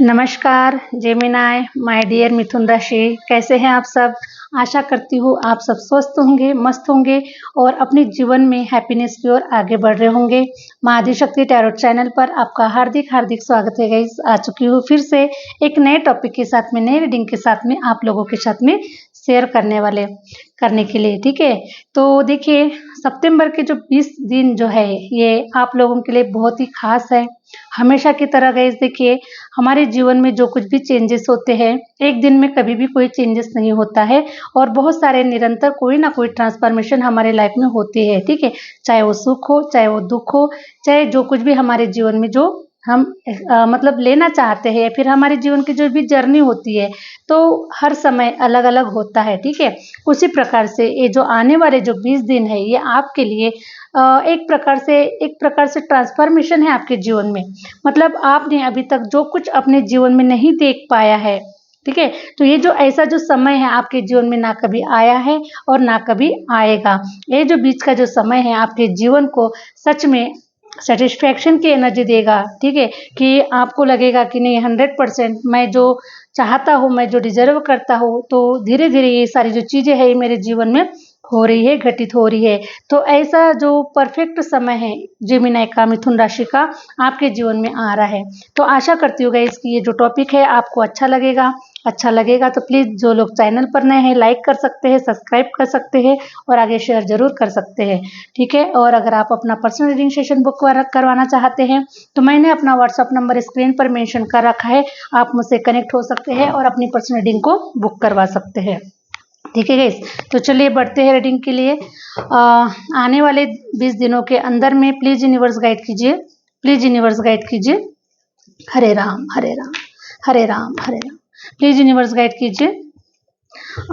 नमस्कार Gemini my dear मिथुन राशि, कैसे हैं आप सब। आशा करती हूँ आप सब स्वस्थ होंगे, मस्त होंगे और अपने जीवन में हैप्पीनेस की ओर आगे बढ़ रहे होंगे। माँ आदिशक्ति टैरोट चैनल पर आपका हार्दिक हार्दिक स्वागत है गाइस। आ चुकी हूँ फिर से एक नए टॉपिक के साथ में, नई रीडिंग के साथ में आप लोगों के साथ में शेयर करने के लिए। ठीक है, तो देखिए सितंबर के जो 20 दिन जो है ये आप लोगों के लिए बहुत ही खास है। हमेशा की तरह गाइस देखिए, हमारे जीवन में जो कुछ भी चेंजेस होते हैं, एक दिन में कभी भी कोई चेंजेस नहीं होता है और बहुत सारे निरंतर कोई ना कोई ट्रांसफॉर्मेशन हमारे लाइफ में होती है। ठीक है, चाहे वो सुख हो, चाहे वो दुख हो, चाहे जो कुछ भी हमारे जीवन में जो हम मतलब लेना चाहते हैं, फिर हमारे जीवन की जो भी जर्नी होती है, तो हर समय अलग अलग होता है। ठीक है, उसी प्रकार से ये जो आने वाले जो 20 दिन है ये आपके लिए एक प्रकार से ट्रांसफॉर्मेशन है आपके जीवन में। मतलब आपने अभी तक जो कुछ अपने जीवन में नहीं देख पाया है, ठीक है, तो ये जो ऐसा जो समय है आपके जीवन में ना कभी आया है और ना कभी आएगा। ये जो बीच का जो समय है आपके जीवन को सच में सेटिस्फैक्शन की एनर्जी देगा। ठीक है, कि आपको लगेगा कि नहीं 100% मैं जो चाहता हूँ, मैं जो डिजर्व करता हूँ, तो धीरे धीरे ये सारी जो चीज़ें हैं ये मेरे जीवन में हो रही है, घटित हो रही है। तो ऐसा जो परफेक्ट समय है जेमिनी का, मिथुन राशि का आपके जीवन में आ रहा है। तो आशा करती हूँ गाइस कि ये जो टॉपिक है आपको अच्छा लगेगा तो प्लीज़ जो लोग चैनल पर नए हैं लाइक कर सकते हैं, सब्सक्राइब कर सकते हैं और आगे शेयर जरूर कर सकते हैं। ठीक है, और अगर आप अपना पर्सनल रीडिंग सेशन बुक करवाना चाहते हैं तो मैंने अपना व्हाट्सअप नंबर स्क्रीन पर मेंशन कर रखा है, आप मुझसे कनेक्ट हो सकते हैं और अपनी पर्सनल रीडिंग को बुक करवा सकते हैं। ठीक है गाइस, तो चलिए बढ़ते हैं रीडिंग के लिए। आने वाले 20 दिनों के अंदर में प्लीज यूनिवर्स गाइड कीजिए, प्लीज यूनिवर्स गाइड कीजिए। हरे राम हरे राम हरे राम हरे राम, प्लीज यूनिवर्स गाइड कीजिए।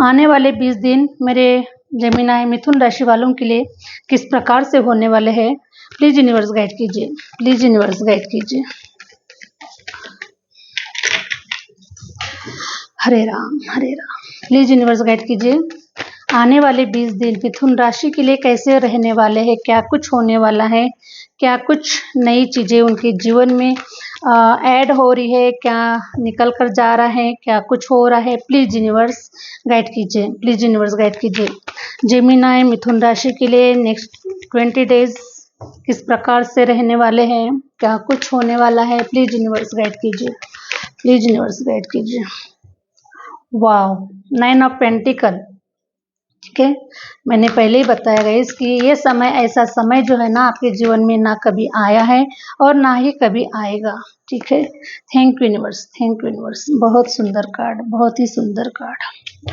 आने वाले 20 दिन मेरे जेमिनी मिथुन राशि वालों के लिए किस प्रकार से होने वाले हैं, प्लीज यूनिवर्स गाइड कीजिए, प्लीज यूनिवर्स गाइड कीजिए। हरे राम, प्लीज यूनिवर्स गाइड कीजिए। आने वाले 20 दिन मिथुन राशि के लिए कैसे रहने वाले हैं, क्या कुछ होने वाला है, क्या कुछ नई चीज़ें उनके जीवन में ऐड हो रही है, क्या निकल कर जा रहा है, क्या कुछ हो रहा है, प्लीज यूनिवर्स गाइड कीजिए, प्लीज यूनिवर्स गाइड कीजिए। जेमिनी मिथुन राशि के लिए नेक्स्ट 20 डेज किस प्रकार से रहने वाले हैं, क्या कुछ होने वाला है, प्लीज यूनिवर्स गाइड कीजिए, प्लीज यूनिवर्स गाइड कीजिए। Wow, 9 of pentacle. ठीक है, मैंने पहले ही बताया गाइस कि ये समय ऐसा समय जो है ना आपके जीवन में ना कभी आया है और ना ही कभी आएगा। ठीक है, thank you universe, thank you universe. बहुत सुंदर कार्ड, बहुत ही सुंदर card.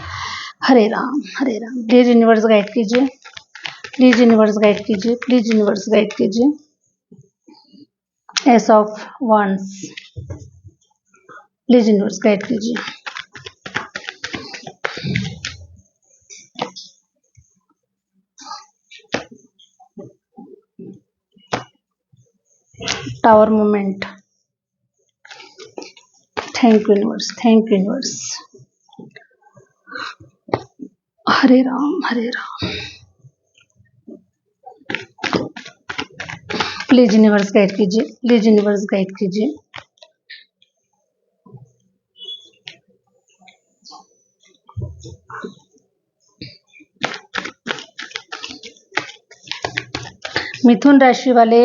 Hare Ram, please universe guide कीजिए, प्लीज यूनिवर्स गाइड कीजिए, प्लीज यूनिवर्स गाइड कीजिए। Ace of wands, please universe guide कीजिए। Tower moment, thank you universe, thank you universe. Hare Ram, please universe guide कीजिए, प्लीज यूनिवर्स गाइड कीजिए। मिथुन राशि वाले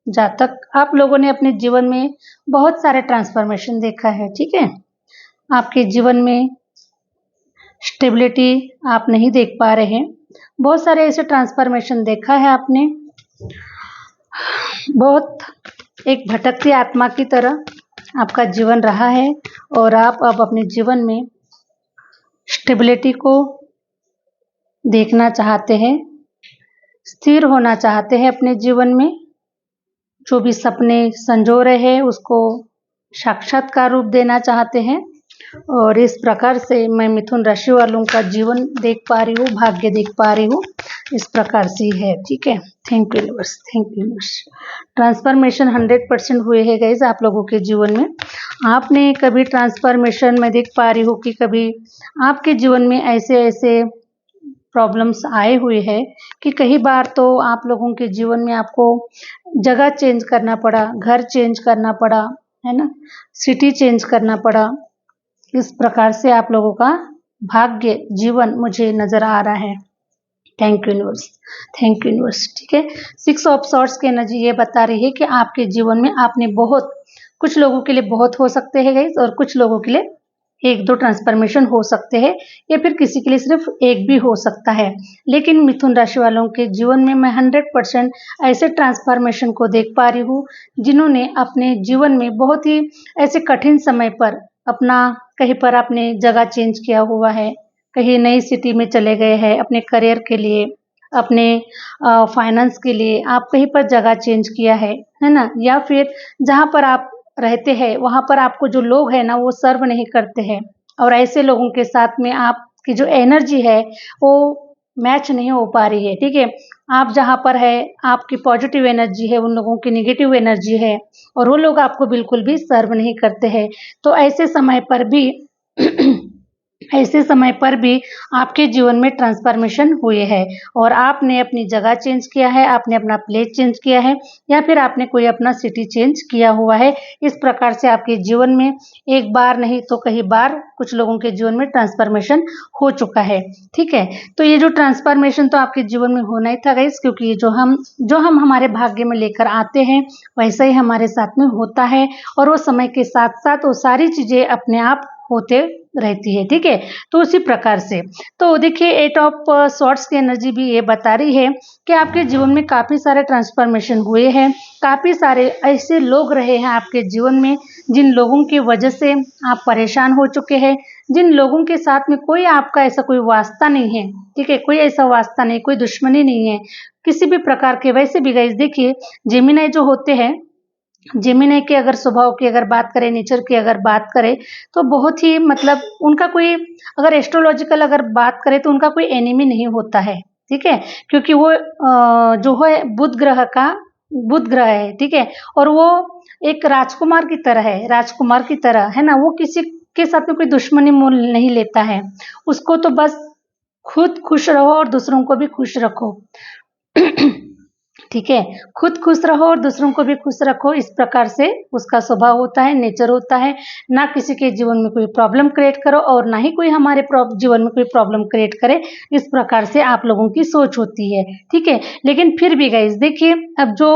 जातक, आप लोगों ने अपने जीवन में बहुत सारे ट्रांसफॉर्मेशन देखा है। ठीक है, आपके जीवन में स्टेबिलिटी आप नहीं देख पा रहे हैं, बहुत सारे ऐसे ट्रांसफॉर्मेशन देखा है आपने। बहुत एक भटकती आत्मा की तरह आपका जीवन रहा है और आप अब अपने जीवन में स्टेबिलिटी को देखना चाहते हैं, स्थिर होना चाहते हैं अपने जीवन में। जो भी सपने संजो रहे हैं उसको साक्षात्कार रूप देना चाहते हैं और इस प्रकार से मैं मिथुन राशि वालों का जीवन देख पा रही हूँ, भाग्य देख पा रही हूँ, इस प्रकार से है। ठीक है, thank you universe, thank you universe. Transformation 100% हुए हैं गाइस आप लोगों के जीवन में। आपने कभी ट्रांसफॉर्मेशन मैं देख पा रही हूँ कि कभी आपके जीवन में ऐसे प्रॉब्लम्स आए हुए हैं कि कई बार तो आप लोगों के जीवन में आपको जगह चेंज करना पड़ा, घर चेंज करना पड़ा, है ना, सिटी चेंज करना पड़ा। इस प्रकार से आप लोगों का भाग्य जीवन मुझे नजर आ रहा है। Thank you universe, thank you universe. ठीक है, 6 ऑफ सॉर्ड्स की एनर्जी ये बता रही है कि आपके जीवन में आपने बहुत, कुछ लोगों के लिए बहुत हो सकते हैं गाइस, और कुछ लोगों के लिए 1-2 ट्रांसफॉर्मेशन हो सकते हैं, या फिर किसी के लिए सिर्फ एक भी हो सकता है। लेकिन मिथुन राशि वालों के जीवन में मैं 100% ऐसे ट्रांसफॉर्मेशन को देख पा रही हूँ जिन्होंने अपने जीवन में बहुत ही ऐसे कठिन समय पर अपना, कहीं पर आपने जगह चेंज किया हुआ है, कहीं नई सिटी में चले गए हैं अपने करियर के लिए, अपने फाइनेंस के लिए आप कहीं पर जगह चेंज किया है ना, या फिर जहाँ पर आप रहते हैं वहाँ पर आपको जो लोग हैं ना वो सर्व नहीं करते हैं, और ऐसे लोगों के साथ में आपकी जो एनर्जी है वो मैच नहीं हो पा रही है। ठीक है, आप जहाँ पर है आपकी पॉजिटिव एनर्जी है, उन लोगों की नेगेटिव एनर्जी है, और वो लोग आपको बिल्कुल भी सर्व नहीं करते हैं। तो ऐसे समय पर भी ऐसे समय पर भी आपके जीवन में ट्रांसफॉर्मेशन हुए हैं, और आपने अपनी जगह चेंज किया है, आपने अपना प्लेस चेंज किया है, या फिर आपने कोई अपना सिटी चेंज किया हुआ है। इस प्रकार से आपके जीवन में एक बार नहीं तो कई बार कुछ लोगों के जीवन में ट्रांसफॉर्मेशन हो चुका है। ठीक है, तो ये जो ट्रांसफॉर्मेशन तो आपके जीवन में होना ही था गाइस, क्योंकि ये जो हम हमारे भाग्य में लेकर आते हैं वैसा ही हमारे साथ में होता है, और वो समय के साथ साथ वो सारी चीजें अपने आप होते रहती है। ठीक है, तो उसी प्रकार से तो देखिए 8 ऑफ सॉर्ड्स की एनर्जी भी ये बता रही है कि आपके जीवन में काफी सारे ट्रांसफॉर्मेशन हुए हैं, काफी सारे ऐसे लोग रहे हैं आपके जीवन में जिन लोगों की वजह से आप परेशान हो चुके हैं, जिन लोगों के साथ में कोई आपका ऐसा कोई वास्ता नहीं है। ठीक है, कोई ऐसा वास्ता नहीं, कोई दुश्मनी नहीं है किसी भी प्रकार के। वैसे भी गाइस देखिए, जेमिनी जो होते हैं, जेमिनी के अगर स्वभाव की अगर बात करें, नेचर की अगर बात करें, तो बहुत ही मतलब उनका कोई, अगर एस्ट्रोलॉजिकल अगर बात करें तो उनका कोई एनिमी नहीं होता है। ठीक है, क्योंकि वो जो है बुध ग्रह है। ठीक है, और वो एक राजकुमार की तरह है, राजकुमार की तरह है ना, वो किसी के साथ में कोई दुश्मनी मोल नहीं लेता है। उसको तो बस खुद खुश रहो और दूसरों को भी खुश रखो। ठीक है, खुद खुश रहो और दूसरों को भी खुश रखो, इस प्रकार से उसका स्वभाव होता है, नेचर होता है। ना किसी के जीवन में कोई प्रॉब्लम क्रिएट करो और ना ही कोई हमारे जीवन में कोई प्रॉब्लम क्रिएट करे, इस प्रकार से आप लोगों की सोच होती है। ठीक है, लेकिन फिर भी गाइस देखिए, अब जो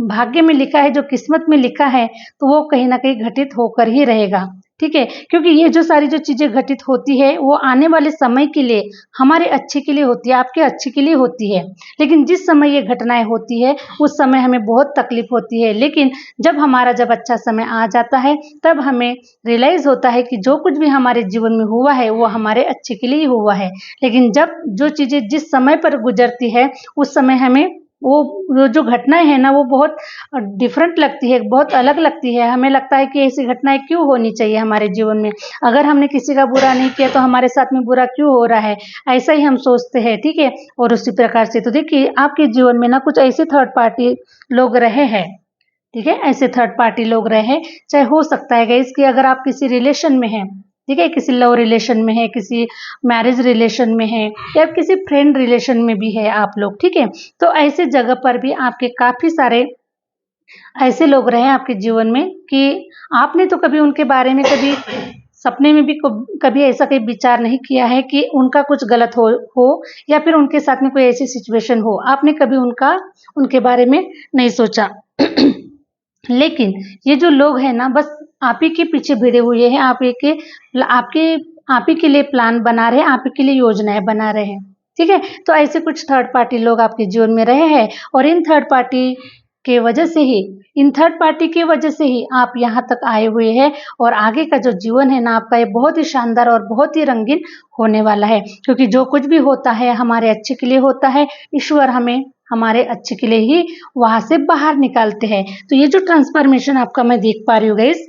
भाग्य में लिखा है, जो किस्मत में लिखा है, तो वो कहीं ना कहीं घटित होकर ही रहेगा। ठीक है, क्योंकि ये जो सारी जो चीजें घटित होती है वो आने वाले समय के लिए हमारे अच्छे के लिए होती है, आपके अच्छे के लिए होती है। लेकिन जिस समय ये घटनाएं होती है उस समय हमें बहुत तकलीफ होती है, लेकिन जब अच्छा समय आ जाता है तब हमें रियलाइज होता है कि जो कुछ भी हमारे जीवन में हुआ है वो हमारे अच्छे के लिए ही हुआ है। लेकिन जब जो चीजें जिस समय पर गुजरती है उस समय हमें वो जो घटनाएं है ना वो बहुत डिफरेंट लगती है, बहुत अलग लगती है। हमें लगता है कि ऐसी घटनाएं क्यों होनी चाहिए हमारे जीवन में, अगर हमने किसी का बुरा नहीं किया तो हमारे साथ में बुरा क्यों हो रहा है, ऐसा ही हम सोचते हैं। ठीक है, और उसी प्रकार से तो देखिए आपके जीवन में ना कुछ ऐसे थर्ड पार्टी लोग रहे हैं। ठीक है, ऐसे थर्ड पार्टी लोग रहे हैं, चाहे हो सकता है गाइस कि अगर आप किसी रिलेशन में हैं, ठीक है, किसी लव रिलेशन में है, किसी मैरिज रिलेशन में है, या किसी फ्रेंड रिलेशन में भी है आप लोग। ठीक है, तो ऐसे जगह पर भी आपके काफी सारे ऐसे लोग रहे आपके जीवन में कि आपने तो कभी उनके बारे में कभी सपने में भी कभी ऐसा कोई विचार नहीं किया है कि उनका कुछ गलत हो या फिर उनके साथ में कोई ऐसी सिचुएशन हो, आपने कभी उनके बारे में नहीं सोचा। लेकिन ये जो लोग हैं ना बस आप ही के पीछे भिड़े हुए हैं, आप ही के लिए प्लान बना रहे हैं, आप ही के लिए योजनाएं बना रहे हैं। ठीक है, तो ऐसे कुछ थर्ड पार्टी लोग आपके जीवन में रहे हैं, और इन थर्ड पार्टी की वजह से ही आप यहाँ तक आए हुए हैं, और आगे का जो जीवन है ना आपका ये बहुत ही शानदार और बहुत ही रंगीन होने वाला है, क्योंकि जो कुछ भी होता है हमारे अच्छे के लिए होता है। ईश्वर हमें हमारे अच्छे के लिए ही वहां से बाहर निकालते हैं। तो ये जो ट्रांसफॉर्मेशन आपका मैं देख पा रही हूँ गाइस,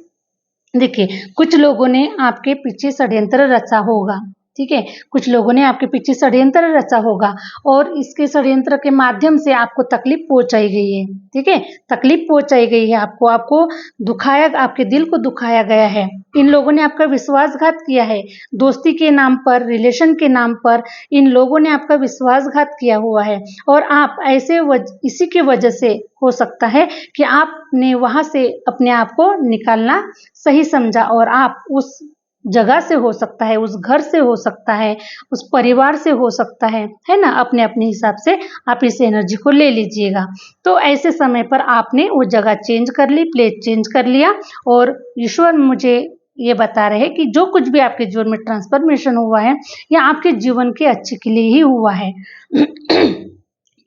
देखिए कुछ लोगों ने आपके पीछे षड्यंत्र रचा होगा। ठीक है। कुछ लोगों ने आपके पीछे षड्यंत्र रचा होगा और इसके षड्यंत्र के माध्यम से आपको तकलीफ पहुंचाई गई है, ठीक है। तकलीफ पहुंचाई गई है आपको, आपको दुखाया, आपके दिल को दुखाया गया है। इन लोगों ने आपका विश्वासघात किया है, दोस्ती के नाम पर, रिलेशन के नाम पर इन लोगों ने आपका विश्वासघात किया हुआ है। और आप ऐसे इसी की वजह से हो सकता है कि आपने वहां से अपने आप को निकालना सही समझा और आप उस जगह से हो सकता है, उस घर से हो सकता है, उस परिवार से हो सकता है ना। अपने अपने हिसाब से आप इस एनर्जी को ले लीजिएगा। तो ऐसे समय पर आपने वो जगह चेंज कर ली, प्लेस चेंज कर लिया और ईश्वर मुझे ये बता रहे हैं कि जो कुछ भी आपके जीवन में ट्रांसफॉर्मेशन हुआ है या आपके जीवन के अच्छे के लिए ही हुआ है।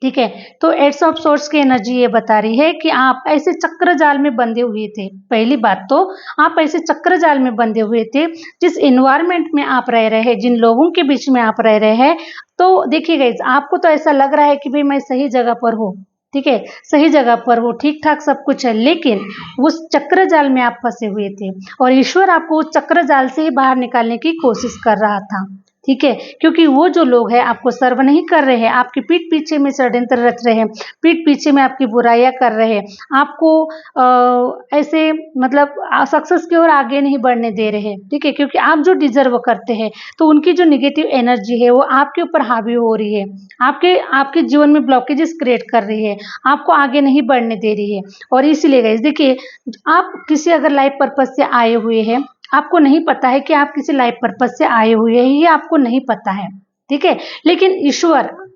ठीक है। तो एट्स ऑफ सोर्स की एनर्जी ये बता रही है कि आप ऐसे चक्र जाल में बंधे हुए थे। पहली बात तो आप ऐसे चक्र जाल में बंधे हुए थे, जिस एनवायरनमेंट में आप रह रहे हैं, जिन लोगों के बीच में आप रह रहे हैं। तो देखिए गाइस, आपको तो ऐसा लग रहा है कि भाई मैं सही जगह पर हूँ, ठीक है, सही जगह पर हो, ठीक ठाक सब कुछ है, लेकिन उस चक्र जाल में आप फंसे हुए थे और ईश्वर आपको उस चक्र जाल से ही बाहर निकालने की कोशिश कर रहा था, ठीक है। क्योंकि वो जो लोग हैं आपको सर्व नहीं कर रहे हैं, आपकी पीठ पीछे में षड्यंत्र रच रहे हैं, पीठ पीछे में आपकी बुराइयां कर रहे हैं, आपको ऐसे मतलब सक्सेस की ओर आगे नहीं बढ़ने दे रहे हैं, ठीक है। क्योंकि आप जो डिजर्व करते हैं तो उनकी जो नेगेटिव एनर्जी है वो आपके ऊपर हावी हो रही है, आपके आपके जीवन में ब्लॉकेजेस क्रिएट कर रही है, आपको आगे नहीं बढ़ने दे रही है। और इसीलिए गाइस देखिए, आप किसी अगर लाइफ पर्पस से आए हुए हैं, आपको नहीं पता है कि आप किसी लाइफ पर्पस से आए हुए हैं, ये आपको नहीं पता है, ठीक है। लेकिन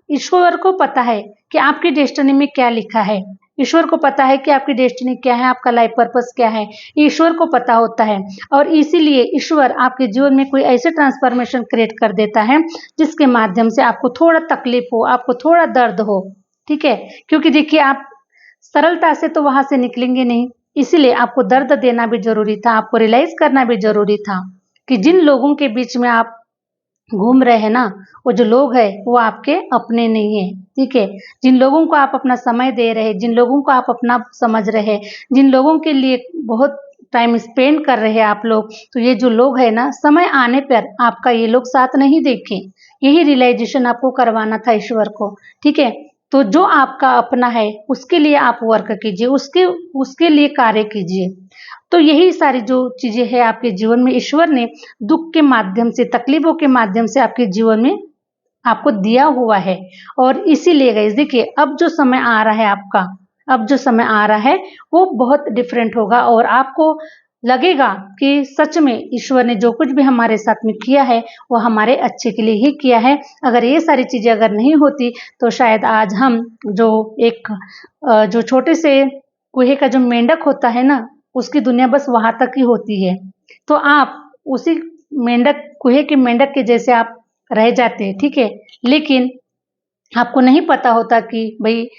ईश्वर को पता है कि आपकी डेस्टिनी में क्या लिखा है, ईश्वर को पता है कि आपकी डेस्टिनी क्या है, आपका लाइफ पर्पस क्या है, ईश्वर को पता होता है। और इसीलिए ईश्वर आपके जीवन में कोई ऐसे ट्रांसफॉर्मेशन क्रिएट कर देता है जिसके माध्यम से आपको थोड़ा तकलीफ हो, आपको थोड़ा दर्द हो, ठीक है। क्योंकि देखिए, आप सरलता से तो वहां से निकलेंगे नहीं, इसीलिए आपको दर्द देना भी जरूरी था, आपको रियलाइज करना भी जरूरी था कि जिन लोगों के बीच में आप घूम रहे हैं ना, वो जो लोग हैं वो आपके अपने नहीं है, ठीक है। जिन लोगों को आप अपना समय दे रहे हैं, जिन लोगों को आप अपना समझ रहे हैं, जिन लोगों के लिए बहुत टाइम स्पेंड कर रहे हैं आप लोग, तो ये जो लोग हैं ना, समय आने पर आपका ये लोग साथ नहीं देखें। यही रियलाइजेशन आपको करवाना था ईश्वर को, ठीक है। तो जो आपका अपना है उसके लिए आप वर्क कीजिए, उसके लिए कार्य कीजिए। तो यही सारी जो चीजें हैं आपके जीवन में ईश्वर ने दुख के माध्यम से, तकलीफों के माध्यम से आपके जीवन में आपको दिया हुआ है। और इसीलिए गाइस देखिए, अब जो समय आ रहा है आपका, अब जो समय आ रहा है वो बहुत डिफरेंट होगा और आपको लगेगा कि सच में ईश्वर ने जो कुछ भी हमारे साथ में किया है वो हमारे अच्छे के लिए ही किया है। अगर ये सारी चीजें अगर नहीं होती तो शायद आज हम जो एक जो छोटे से कुएं का जो मेंढक होता है ना, उसकी दुनिया बस वहां तक ही होती है। तो आप उसी मेंढक, कुएं के मेंढक के जैसे आप रह जाते हैं, ठीक है। लेकिन आपको नहीं पता होता कि भाई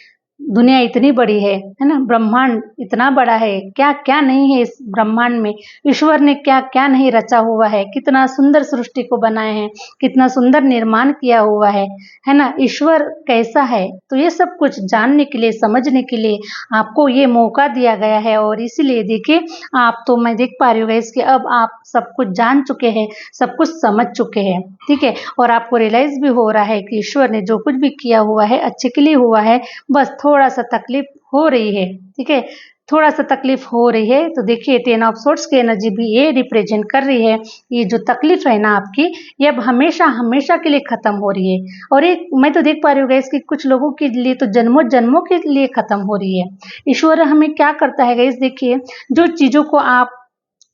दुनिया इतनी बड़ी है ना, ब्रह्मांड इतना बड़ा है, क्या क्या नहीं है इस ब्रह्मांड में, ईश्वर ने क्या क्या नहीं रचा हुआ है, कितना सुंदर सृष्टि को बनाए हैं, कितना सुंदर निर्माण किया हुआ है ना। ईश्वर कैसा है, तो ये सब कुछ जानने के लिए, समझने के लिए आपको ये मौका दिया गया है। और इसीलिए देखिए, आप तो मैं देख पा रही हूँ इसके, अब आप सब कुछ जान चुके हैं, सब कुछ समझ चुके हैं, ठीक है। और आपको रियलाइज भी हो रहा है कि ईश्वर ने जो कुछ भी किया हुआ है अच्छे के लिए हुआ है, बस थोड़ा सा तकलीफ हो रही है, ठीक है, थोड़ा सा तकलीफ हो रही है। तो देखिए, 10 ऑफ सोर्ड्स की एनर्जी भी ये रिप्रेजेंट कर रही है, ये जो तकलीफ है ना आपकी, ये अब हमेशा हमेशा के लिए खत्म हो रही है। और एक मैं तो देख पा रही हूँ गाइस कि कुछ लोगों के लिए तो जन्मों जन्मों के लिए खत्म हो रही है। ईश्वर हमें क्या करता है गाइस, देखिए, जो चीजों को आप,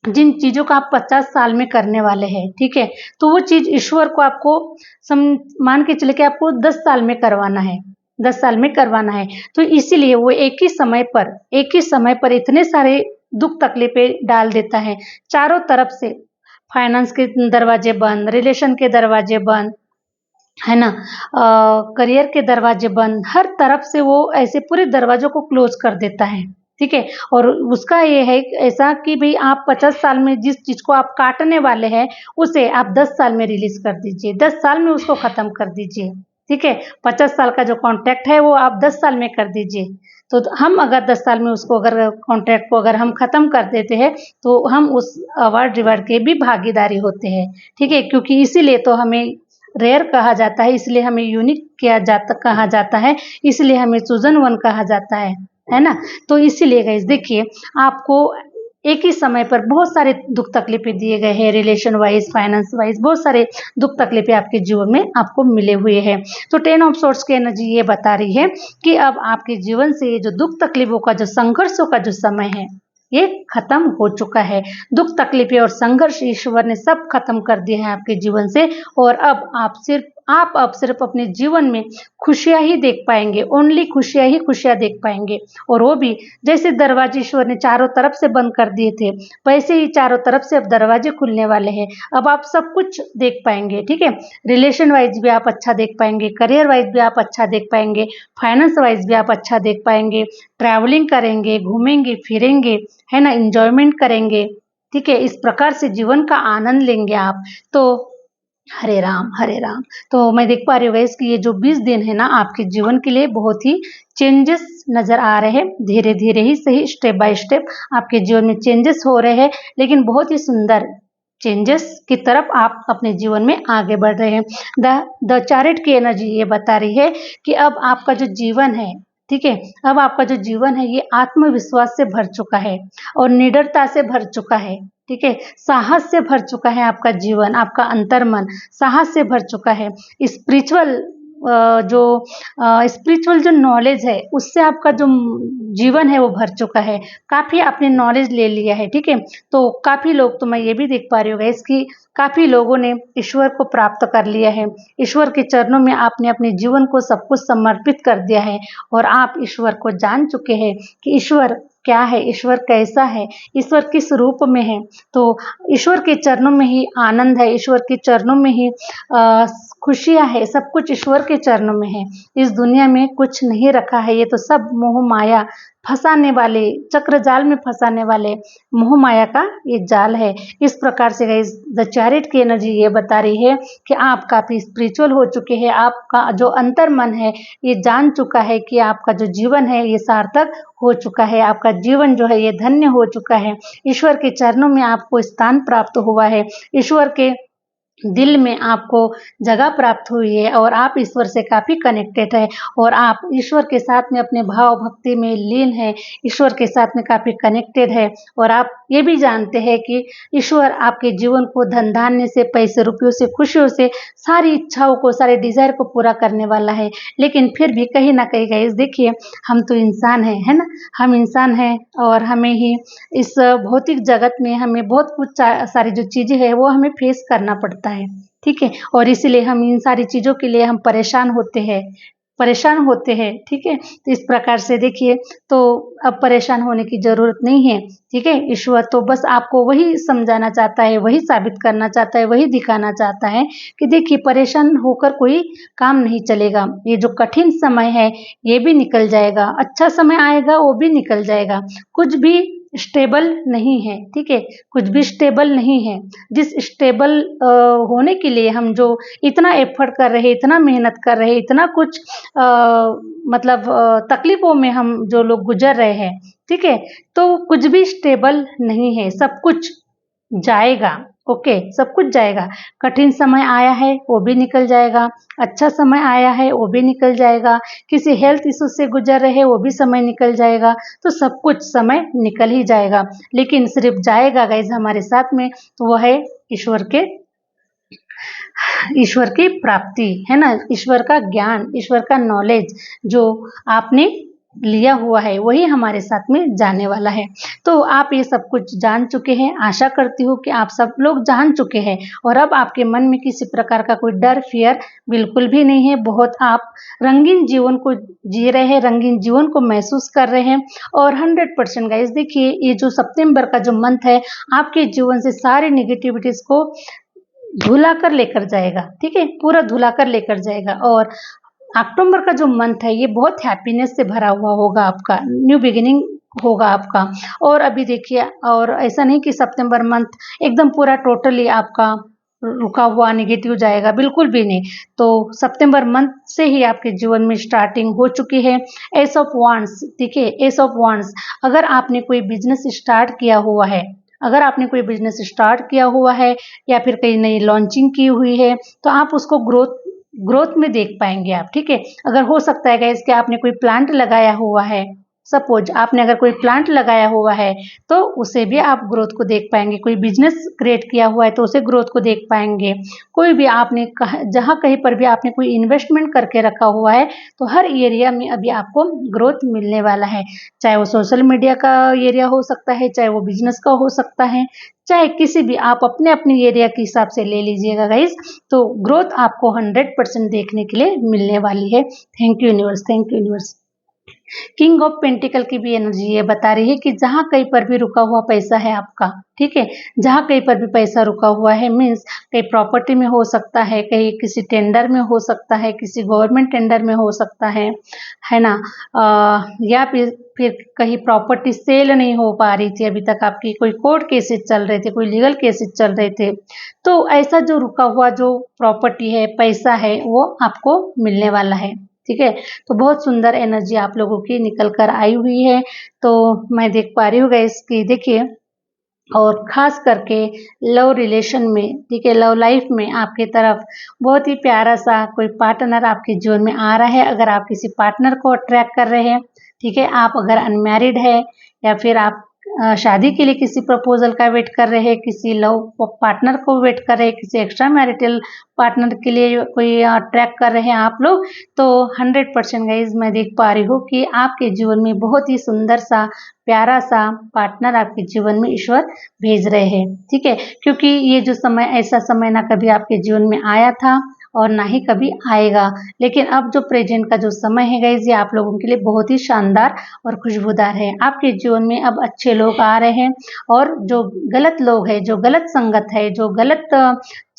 जिन चीजों का आप 50 साल में करने वाले हैं, ठीक है, तो वो चीज ईश्वर को आपको मान के चले कि आपको 10 साल में करवाना है, 10 साल में करवाना है। तो इसीलिए वो एक ही समय पर इतने सारे दुख तकलीफें डाल देता है, चारों तरफ से फाइनेंस के दरवाजे बंद, रिलेशन के दरवाजे बंद, है ना, करियर के दरवाजे बंद, हर तरफ से वो ऐसे पूरे दरवाजों को क्लोज कर देता है, ठीक है। और उसका ये है ऐसा कि भाई आप 50 साल में जिस चीज को आप काटने वाले हैं उसे आप 10 साल में रिलीज कर दीजिए, 10 साल में उसको खत्म कर दीजिए, ठीक है। 50 साल का जो कॉन्ट्रैक्ट है वो आप 10 साल में कर दीजिए, तो हम अगर 10 साल में उसको अगर कॉन्ट्रैक्ट को अगर हम ख़त्म कर देते हैं तो हम उस अवार्ड रिवार्ड के भी भागीदारी होते हैं, ठीक है। क्योंकि इसीलिए तो हमें रेयर कहा जाता है, इसलिए हमें यूनिक कहा जाता है, इसलिए हमें चूजन वन कहा जाता है ना। तो इसीलिए गाइस देखिए, आपको एक ही समय पर बहुत सारे दुख तकलीफें दिए गए हैं, रिलेशन वाइज, फाइनेंस वाइज, बहुत सारे दुख तकलीफें आपके जीवन में आपको मिले हुए हैं। तो 10 ऑफ सोर्ड्स की एनर्जी ये बता रही है कि अब आपके जीवन से ये जो दुख तकलीफों का, जो संघर्षों का जो समय है, ये खत्म हो चुका है। दुख तकलीफें और संघर्ष ईश्वर ने सब खत्म कर दिए हैं आपके जीवन से, और अब आप अब सिर्फ अपने जीवन में खुशियां ही देख पाएंगे, ओनली खुशियां ही खुशियां देख पाएंगे। और वो भी जैसे दरवाजे ईश्वर ने चारों तरफ से बंद कर दिए थे, वैसे ही चारों तरफ से अब दरवाजे खुलने वाले हैं। अब आप सब कुछ देख पाएंगे, ठीक है। रिलेशन वाइज भी आप अच्छा देख पाएंगे, करियर वाइज भी आप अच्छा देख पाएंगे, फाइनेंस वाइज भी आप अच्छा देख पाएंगे, ट्रैवलिंग करेंगे, घूमेंगे फिरेंगे, है ना, इंजॉयमेंट करेंगे, ठीक है। इस प्रकार से जीवन का आनंद लेंगे आप। तो हरे राम हरे राम। तो मैं देख पा रही हूँ गाइस कि ये जो 20 दिन है ना, आपके जीवन के लिए बहुत ही चेंजेस नजर आ रहे हैं। धीरे धीरे ही सही, स्टेप बाय स्टेप आपके जीवन में चेंजेस हो रहे हैं, लेकिन बहुत ही सुंदर चेंजेस की तरफ आप अपने जीवन में आगे बढ़ रहे हैं। द चैरिट की एनर्जी ये बता रही है कि अब आपका जो जीवन है, ठीक है, अब आपका जो जीवन है ये आत्मविश्वास से भर चुका है और निडरता से भर चुका है, ठीक है। साहस से भर चुका है आपका जीवन, आपका अंतर्मन साहस से भर चुका है। स्पिरिचुअल स्पिरिचुअल जो नॉलेज है उससे आपका जो जीवन है वो भर चुका है। काफ़ी आपने नॉलेज ले लिया है, ठीक है। तो काफ़ी लोग, तो मैं ये भी देख पा रही हूँ गाइस कि काफ़ी लोगों ने ईश्वर को प्राप्त कर लिया है। ईश्वर के चरणों में आपने अपने जीवन को सब कुछ समर्पित कर दिया है और आप ईश्वर को जान चुके हैं कि ईश्वर क्या है, ईश्वर कैसा है, ईश्वर किस रूप में है। तो ईश्वर के चरणों में ही आनंद है, ईश्वर के चरणों में ही खुशियाँ है, सब कुछ ईश्वर के चरणों में है। इस दुनिया में कुछ नहीं रखा है, ये तो सब मोह माया फंसाने वाले, चक्र जाल में फंसाने वाले मोह माया का ये जाल है। इस प्रकार से गाइस द चैरिट की एनर्जी ये बता रही है कि आप काफ़ी स्पिरिचुअल हो चुके हैं। आपका जो अंतर मन है ये जान चुका है कि आपका जो जीवन है ये सार्थक हो चुका है, आपका जीवन जो है ये धन्य हो चुका है। ईश्वर के चरणों में आपको स्थान प्राप्त हुआ है, ईश्वर के दिल में आपको जगह प्राप्त हुई है और आप ईश्वर से काफ़ी कनेक्टेड है और आप ईश्वर के साथ में अपने भाव भक्ति में लीन है, ईश्वर के साथ में काफ़ी कनेक्टेड है। और आप ये भी जानते हैं कि ईश्वर आपके जीवन को धन धान्य से, पैसे रुपयों से, खुशियों से, सारी इच्छाओं को, सारे डिज़ायर को पूरा करने वाला है। लेकिन फिर भी कहीं ना कहीं गाइस देखिए, हम तो इंसान हैं, है ना, हम इंसान हैं और हमें ही इस भौतिक जगत में हमें बहुत कुछ सारी जो चीज़ें हैं वो हमें फेस करना पड़ता है, ठीक है। और इसीलिए हम इन सारी चीज़ों के लिए हम परेशान होते हैं, ठीक है। तो इस प्रकार से देखिए, तो अब परेशान होने की ज़रूरत नहीं है, ठीक है। ईश्वर तो बस आपको वही समझाना चाहता है, वही साबित करना चाहता है, वही दिखाना चाहता है कि देखिए, परेशान होकर कोई काम नहीं चलेगा। ये जो कठिन समय है ये भी निकल जाएगा, अच्छा समय आएगा वो भी निकल जाएगा। कुछ भी स्टेबल नहीं है, ठीक है, कुछ भी स्टेबल नहीं है। जिस स्टेबल होने के लिए हम जो इतना एफर्ट कर रहे हैं, इतना मेहनत कर रहे हैं, इतना कुछ मतलब तकलीफ़ों में हम जो लोग गुजर रहे हैं, ठीक है, तो कुछ भी स्टेबल नहीं है, सब कुछ जाएगा, ओके, सब कुछ जाएगा। कठिन समय आया है वो भी निकल जाएगा, अच्छा समय आया है वो भी निकल जाएगा, किसी हेल्थ इशू से गुजर रहे हैं वो भी समय निकल जाएगा। तो सब कुछ समय निकल ही जाएगा, लेकिन सिर्फ जाएगा गाइस हमारे साथ में, तो वो है ईश्वर की प्राप्ति, है ना, ईश्वर का ज्ञान, ईश्वर का नॉलेज जो आपने लिया हुआ है वही हमारे साथ में जाने वाला है। तो आप ये सब कुछ जान चुके हैं, आशा करती हूँ कि आप सब लोग जान चुके हैं और अब आपके मन में किसी प्रकार का कोई डर, फियर बिल्कुल भी नहीं है। बहुत आप रंगीन जीवन को जी रहे हैं, रंगीन जीवन को महसूस कर रहे हैं और 100% गाइस देखिए, ये जो सितंबर का जो मंथ है आपके जीवन से सारी नेगेटिविटीज़ को धुला कर लेकर जाएगा, ठीक है, पूरा धुला कर लेकर जाएगा। और अक्टूबर का जो मंथ है ये बहुत हैप्पीनेस से भरा हुआ होगा, आपका न्यू बिगिनिंग होगा आपका। और अभी देखिए, और ऐसा नहीं कि सितंबर मंथ एकदम पूरा टोटली आपका रुका हुआ नेगेटिव जाएगा, बिल्कुल भी नहीं। तो सितंबर मंथ से ही आपके जीवन में स्टार्टिंग हो चुकी है। एस ऑफ वांड्स, ठीक है, एस ऑफ वांड्स। अगर आपने कोई बिजनेस स्टार्ट किया हुआ है, अगर आपने कोई बिजनेस स्टार्ट किया हुआ है या फिर कहीं नई लॉन्चिंग की हुई है, तो आप उसको ग्रोथ में देख पाएंगे आप, ठीक है। अगर हो सकता है गाइस कि आपने कोई प्लांट लगाया हुआ है, सपोज आपने अगर कोई प्लांट लगाया हुआ है तो उसे भी आप ग्रोथ को देख पाएंगे। कोई बिजनेस क्रिएट किया हुआ है तो उसे ग्रोथ को देख पाएंगे। कोई भी आपने जहाँ कहीं पर भी आपने कोई इन्वेस्टमेंट करके रखा हुआ है तो हर एरिया में अभी आपको ग्रोथ मिलने वाला है। चाहे वो सोशल मीडिया का एरिया हो सकता है, चाहे वो बिजनेस का हो सकता है, चाहे किसी भी, आप अपने अपने एरिया के हिसाब से ले लीजिएगा गाइस। तो ग्रोथ आपको 100% देखने के लिए मिलने वाली है। Thank you universe, thank you universe. King of pentacle की भी एनर्जी ये बता रही है कि जहां कहीं पर भी रुका हुआ पैसा है आपका, ठीक है, जहां कहीं पर भी पैसा रुका हुआ है, मीन्स कहीं प्रॉपर्टी में हो सकता है, कहीं किसी टेंडर में हो सकता है, किसी गवर्नमेंट टेंडर में हो सकता है ना, या फिर कहीं प्रॉपर्टी सेल नहीं हो पा रही थी अभी तक आपकी, कोई कोर्ट केसेस चल रहे थे, कोई लीगल केसेस चल रहे थे, तो ऐसा जो रुका हुआ जो प्रॉपर्टी है, पैसा है, वो आपको मिलने वाला है, ठीक है। तो बहुत सुंदर एनर्जी आप लोगों की निकल कर आई हुई है। तो मैं देख पा रही हूँ गाइस कि देखिए, और ख़ास करके लव रिलेशन में, ठीक है, लव लाइफ में आपकी तरफ बहुत ही प्यारा सा कोई पार्टनर आपके जीवन में आ रहा है। अगर आप किसी पार्टनर को अट्रैक्ट कर रहे हैं, ठीक है, आप अगर अनमैरिड है या फिर आप शादी के लिए किसी प्रपोजल का वेट कर रहे हैं, किसी लव पार्टनर को वेट कर रहे हैं, किसी एक्स्ट्रा मैरिटल पार्टनर के लिए कोई अट्रैक्ट कर रहे हैं आप लोग, तो 100% गाइज मैं देख पा रही हूँ कि आपके जीवन में बहुत ही सुंदर सा प्यारा सा पार्टनर आपके जीवन में ईश्वर भेज रहे हैं, ठीक है। क्योंकि ये जो समय, ऐसा समय ना कभी आपके जीवन में आया था और ना ही कभी आएगा, लेकिन अब जो प्रेजेंट का जो समय है गाइज, ये आप लोगों के लिए बहुत ही शानदार और खुशबूदार है। आपके जीवन में अब अच्छे लोग आ रहे हैं और जो गलत लोग हैं, जो गलत संगत है, जो गलत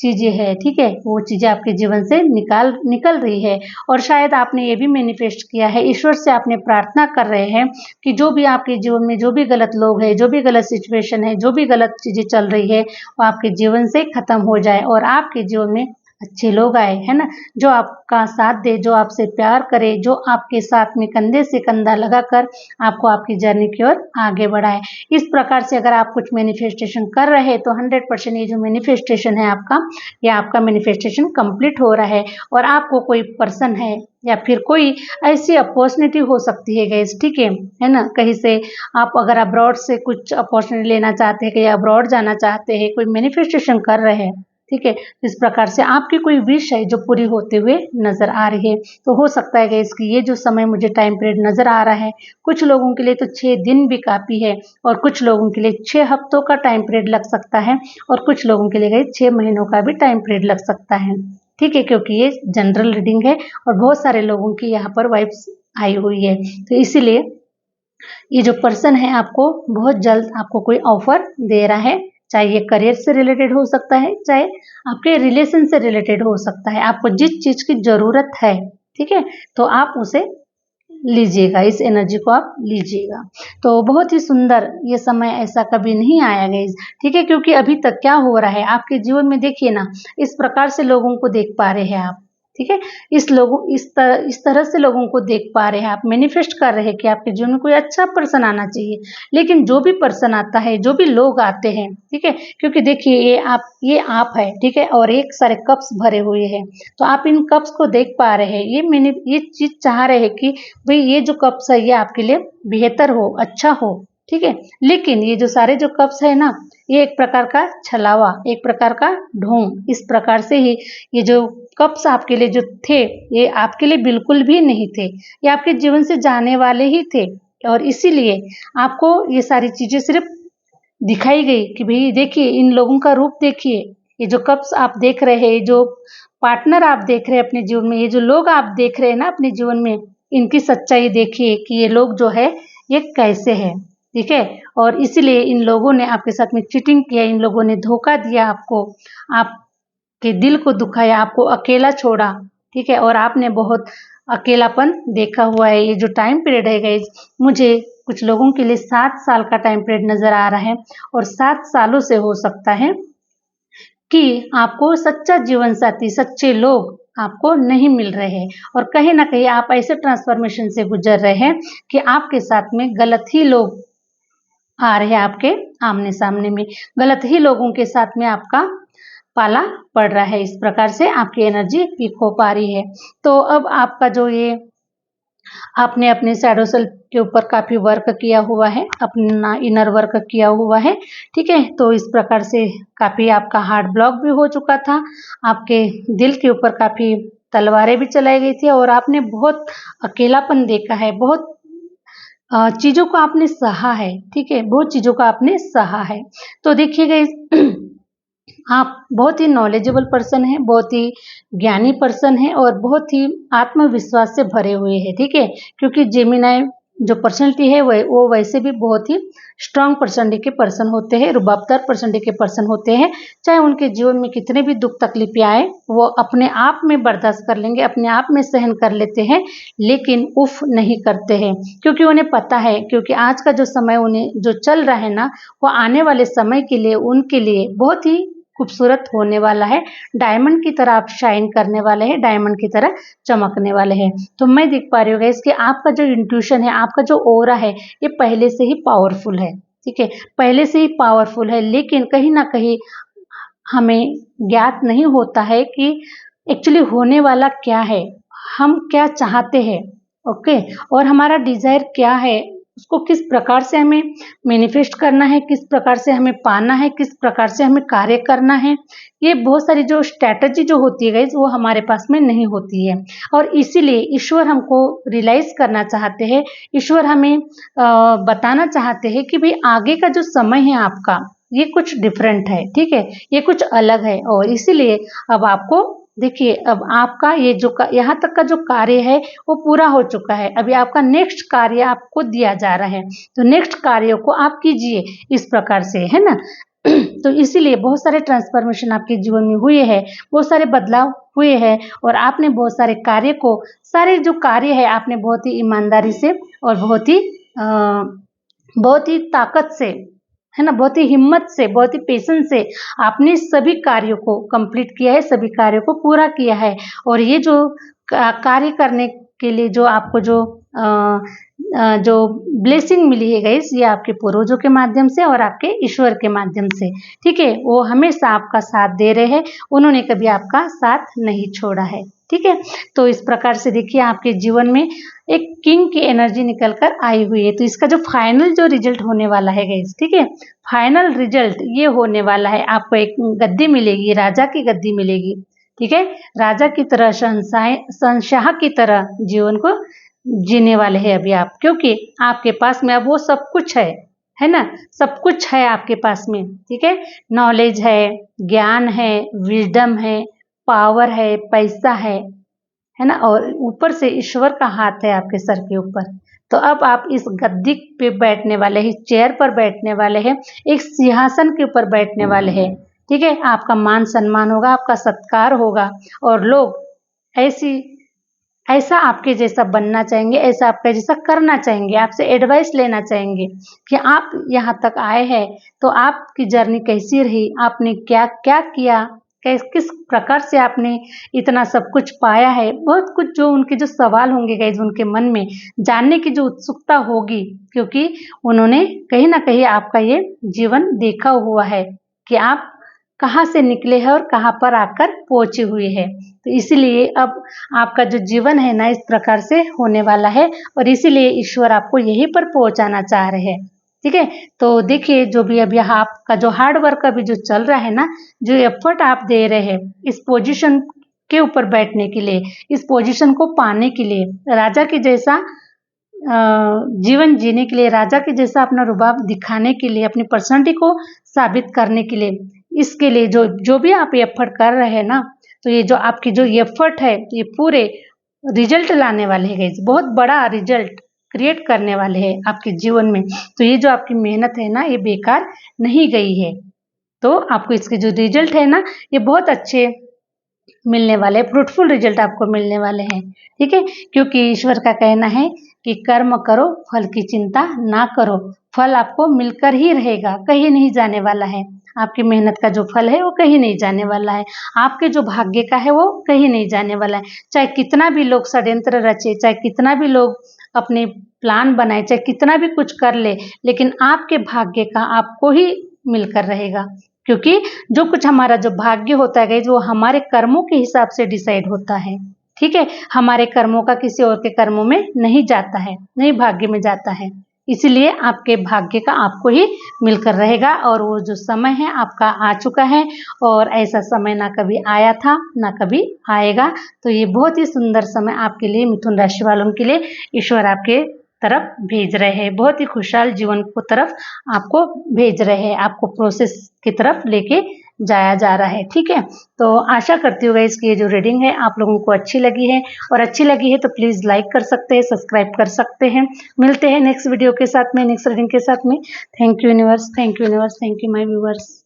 चीज़ें हैं, ठीक है, वो चीज़ें आपके जीवन से निकल रही है। और शायद आपने ये भी मैनिफेस्ट किया है, ईश्वर से आपने प्रार्थना कर रहे हैं कि जो भी आपके जीवन में जो भी गलत लोग हैं, जो भी गलत सिचुएशन है, जो भी गलत चीज़ें चल रही है, वो आपके जीवन से खत्म हो जाए और आपके जीवन में अच्छे लोग आए, है ना, जो आपका साथ दे, जो आपसे प्यार करे, जो आपके साथ में कंधे से कंधा लगाकर आपको आपकी जर्नी की ओर आगे बढ़ाए। इस प्रकार से अगर आप कुछ मैनिफेस्टेशन कर रहे हैं तो 100% ये जो मैनिफेस्टेशन है आपका, ये आपका मैनिफेस्टेशन कंप्लीट हो रहा है। और आपको कोई पर्सन है या फिर कोई ऐसी अपॉर्चुनिटी हो सकती है गाइस, ठीक है ना, कहीं से आप अगर अब्रॉड से कुछ अपॉर्चुनिटी लेना चाहते हैं, कहीं अब्रॉड जाना चाहते हैं, कोई मैनिफेस्टेशन कर रहे हैं, ठीक है, इस प्रकार से आपकी कोई विश है जो पूरी होते हुए नजर आ रही है। तो हो सकता है गाइस कि ये जो समय मुझे टाइम पीरियड नजर आ रहा है, कुछ लोगों के लिए तो 6 दिन भी काफ़ी है और कुछ लोगों के लिए 6 हफ्तों का टाइम पीरियड लग सकता है और कुछ लोगों के लिए गाइस 6 महीनों का भी टाइम पीरियड लग सकता है, ठीक है, क्योंकि ये जनरल रीडिंग है और बहुत सारे लोगों की यहाँ पर वाइब्स आई हुई है। तो इसीलिए ये जो पर्सन है आपको बहुत जल्द आपको कोई ऑफर दे रहा है, चाहे ये करियर से रिलेटेड हो सकता है, चाहे आपके रिलेशन से रिलेटेड हो सकता है। आपको जिस चीज़ की ज़रूरत है, ठीक है, तो आप उसे लीजिएगा, इस एनर्जी को आप लीजिएगा। तो बहुत ही सुंदर ये समय, ऐसा कभी नहीं आया गाइस, ठीक है, क्योंकि अभी तक क्या हो रहा है आपके जीवन में, देखिए ना, इस प्रकार से लोगों को देख पा रहे हैं आप, ठीक है, इस तरह से लोगों को देख पा रहे हैं आप, मैनिफेस्ट कर रहे हैं कि आपके जीवन में कोई अच्छा पर्सन आना चाहिए। लेकिन जो भी पर्सन आता है, जो भी लोग आते हैं, ठीक है, क्योंकि देखिए ये आप है, ठीक है, और एक सारे कप्स भरे हुए हैं, तो आप इन कप्स को देख पा रहे हैं। ये चीज चाह रहे हैं कि भाई ये जो कप्स है ये आपके लिए बेहतर हो, अच्छा हो, ठीक है। लेकिन ये जो सारे जो कप्स है ना, ये एक प्रकार का छलावा, एक प्रकार का ढोंग, इस प्रकार से ही ये जो कप्स आपके लिए जो थे, ये आपके लिए बिल्कुल भी नहीं थे, ये आपके जीवन से जाने वाले ही थे। और इसीलिए आपको ये सारी चीजें सिर्फ दिखाई गई कि भाई देखिए इन लोगों का रूप देखिए, ये जो कप्स आप देख रहे हैं, जो पार्टनर आप देख रहे हैं अपने जीवन में, ये जो लोग आप देख रहे हैं ना अपने जीवन में, इनकी सच्चाई देखिए कि ये लोग जो है ये कैसे है, ठीक है। और इसलिए इन लोगों ने आपके साथ में चीटिंग किया, इन लोगों ने धोखा दिया आपको, आपके दिल को दुखाया, आपको अकेला छोड़ा, ठीक है, और आपने बहुत अकेलापन देखा हुआ है। ये जो टाइम पीरियड है गाइस, मुझे कुछ लोगों के लिए 7 साल का टाइम पीरियड नजर आ रहा है और 7 सालों से हो सकता है कि आपको सच्चा जीवन साथी, सच्चे लोग आपको नहीं मिल रहे हैं और कहीं न कहीं आप ऐसे ट्रांसफॉर्मेशन से गुजर रहे हैं कि आपके साथ में गलत ही लोग आ रहे हैं, आपके आमने-सामने में। गलत ही लोगों के साथ में आपका पाला पड़ रहा है। इस प्रकार से आपकी एनर्जी वीक हो पा रही है। तो अब आपका जो ये आपने अपने शैडो सेल्फ के ऊपर काफ़ी वर्क किया हुआ है, अपना इनर वर्क किया हुआ है, ठीक है? तो इस प्रकार से काफ़ी आपका हार्ट ब्लॉक भी हो चुका था, आपके दिल के ऊपर काफ़ी तलवारें भी चलाई गई थी और आपने बहुत अकेलापन देखा है, बहुत चीज़ों को आपने सहा है, ठीक है? बहुत चीज़ों को आपने सहा है। तो देखिए गाइस आप बहुत ही नॉलेजेबल पर्सन हैं, बहुत ही ज्ञानी पर्सन हैं और बहुत ही आत्मविश्वास से भरे हुए हैं, ठीक है? क्योंकि जेमिनी जो पर्सनैलिटी है वो वैसे भी बहुत ही स्ट्रॉन्ग पर्सनैलिटी के पर्सन होते हैं, रुबाबदार पर्सनैलिटी के पर्सन होते हैं। चाहे उनके जीवन में कितने भी दुख तकलीफें आए, वो अपने आप में बर्दाश्त कर लेंगे, अपने आप में सहन कर लेते हैं, लेकिन उफ़ नहीं करते हैं। क्योंकि उन्हें पता है, क्योंकि आज का जो समय उन्हें जो चल रहा है ना, वो आने वाले समय के लिए उनके लिए बहुत ही खूबसूरत होने वाला है। डायमंड की तरह आप शाइन करने वाले हैं, डायमंड की तरह चमकने वाले हैं। तो मैं देख पा रही हूँ गाइस कि आपका जो इंट्यूशन है, आपका जो ऑरा है, ये पहले से ही पावरफुल है, ठीक है? पहले से ही पावरफुल है, लेकिन कहीं न कहीं हमें ज्ञात नहीं होता है कि एक्चुअली होने वाला क्या है, हम क्या चाहते हैं, ओके? और हमारा डिज़ायर क्या है, उसको किस प्रकार से हमें मैनिफेस्ट करना है, किस प्रकार से हमें पाना है, किस प्रकार से हमें कार्य करना है, ये बहुत सारी जो स्ट्रैटेजी जो होती है गाइस, वो हमारे पास में नहीं होती है। और इसीलिए ईश्वर हमको रियलाइज़ करना चाहते हैं, ईश्वर हमें बताना चाहते हैं कि भई आगे का जो समय है आपका, ये कुछ डिफरेंट है, ठीक है? ये कुछ अलग है और इसीलिए अब आपको देखिए, अब आपका ये जो यहाँ तक का जो कार्य है वो पूरा हो चुका है। अभी आपका नेक्स्ट कार्य आपको दिया जा रहा है, तो नेक्स्ट कार्य को आप कीजिए इस प्रकार से, है ना? तो इसीलिए बहुत सारे ट्रांसफॉर्मेशन आपके जीवन में हुए हैं, बहुत सारे बदलाव हुए हैं और आपने बहुत सारे कार्य को, सारे जो कार्य है आपने बहुत ही ईमानदारी से और बहुत ही ताकत से, है ना, बहुत ही हिम्मत से, बहुत ही पेशेंस से आपने सभी कार्यों को कंप्लीट किया है, सभी कार्यों को पूरा किया है। और ये जो कार्य करने के लिए जो आपको जो ब्लेसिंग मिली है गाइस, ये आपके पूर्वजों के माध्यम से और आपके ईश्वर के माध्यम से, ठीक है? वो हमेशा आपका साथ दे रहे हैं, उन्होंने कभी आपका साथ नहीं छोड़ा है, ठीक है? तो इस प्रकार से देखिए आपके जीवन में एक किंग की एनर्जी निकल कर आई हुई है। तो इसका जो फाइनल जो रिजल्ट होने वाला है गाइस, ठीक है? फाइनल रिजल्ट ये होने वाला है, आपको एक गद्दी मिलेगी, राजा की गद्दी मिलेगी, ठीक है? राजा की तरह शहंशाह की तरह जीवन को जीने वाले हैं अभी आप, क्योंकि आपके पास में अब वो सब कुछ है ना? सब कुछ है आपके पास में, ठीक है? नॉलेज है, ज्ञान है, विज़डम है, पावर है, पैसा है ना? और ऊपर से ईश्वर का हाथ है आपके सर के ऊपर। तो अब आप इस गद्दी पे बैठने वाले हैं, चेयर पर बैठने वाले हैं, एक सिंहासन के ऊपर बैठने वाले हैं, ठीक है? आपका मान-सम्मान होगा, आपका सत्कार होगा और लोग ऐसा आपके जैसा बनना चाहेंगे, ऐसा आपके जैसा करना चाहेंगे, आपसे एडवाइस लेना चाहेंगे कि आप यहाँ तक आए हैं, तो आपकी जर्नी कैसी रही? आपने क्या-क्या किया? किस प्रकार से आपने इतना सब कुछ पाया है? बहुत कुछ जो उनके जो सवाल होंगे गाइस उनके मन में, जानने की जो उत्सुकता होगी, क्योंकि उन्होंने कहीं न कहीं आपका ये जीवन देखा हुआ है कि आप कहाँ से निकले हैं और कहाँ पर आकर पहुँचे हुए हैं। तो इसीलिए अब आपका जो जीवन है ना, इस प्रकार से होने वाला है और इसीलिए ईश्वर आपको यहीं पर पहुँचाना चाह रहे हैं, ठीक है? तो देखिए जो भी अभी आपका जो हार्ड वर्क अभी जो चल रहा है ना, जो एफर्ट आप दे रहे हैं इस पोजीशन के ऊपर बैठने के लिए, इस पोजीशन को पाने के लिए, राजा के जैसा जीवन जीने के लिए, राजा के जैसा अपना रुबाब दिखाने के लिए, अपनी पर्सनैलिटी को साबित करने के लिए, इसके लिए जो भी आप एफर्ट कर रहे हैं ना, तो ये जो आपकी जो एफर्ट है, ये पूरे रिजल्ट लाने वाले हैं गाइस, बहुत बड़ा रिजल्ट क्रिएट करने वाले हैं आपके जीवन में। तो ये जो आपकी मेहनत है ना, ये बेकार नहीं गई है। तो आपको इसके जो रिजल्ट है ना, ये बहुत अच्छे मिलने वाले, फ्रूटफुल रिजल्ट आपको मिलने वाले हैं, ठीक है? क्योंकि ईश्वर का कहना है कि कर्म करो, फल की चिंता ना करो, फल आपको मिलकर ही रहेगा, कहीं नहीं जाने वाला है। आपकी मेहनत का जो फल है वो कहीं नहीं जाने वाला है, आपके जो भाग्य का है वो कहीं नहीं जाने वाला है। चाहे कितना भी लोग षड्यंत्र रचे, चाहे कितना भी लोग अपने प्लान बनाए, चाहे कितना भी कुछ कर ले, लेकिन आपके भाग्य का आपको ही मिलकर रहेगा। क्योंकि जो कुछ हमारा जो भाग्य होता है गाइस, वो हमारे कर्मों के हिसाब से डिसाइड होता है। ठीक है, हमारे कर्मों का किसी और के कर्मों में नहीं जाता है, नहीं भाग्य में जाता है। इसलिए आपके भाग्य का आपको ही मिलकर रहेगा, और वो जो समय है आपका आ चुका है, और ऐसा समय ना कभी आया था ना कभी आएगा। तो ये बहुत ही सुंदर समय आपके लिए, मिथुन राशि वालों के लिए ईश्वर आपके तरफ भेज रहे हैं, बहुत ही खुशहाल जीवन को तरफ आपको भेज रहे हैं, आपको प्रोसेस की तरफ लेके जाया जा रहा है। ठीक है, तो आशा करती हूँ इसकी ये जो रीडिंग है आप लोगों को अच्छी लगी है, और अच्छी लगी है तो प्लीज़ लाइक कर सकते हैं, सब्सक्राइब कर सकते हैं। मिलते हैं नेक्स्ट वीडियो के साथ में, नेक्स्ट रीडिंग के साथ में। Thank you universe, thank you universe, thank you my viewers.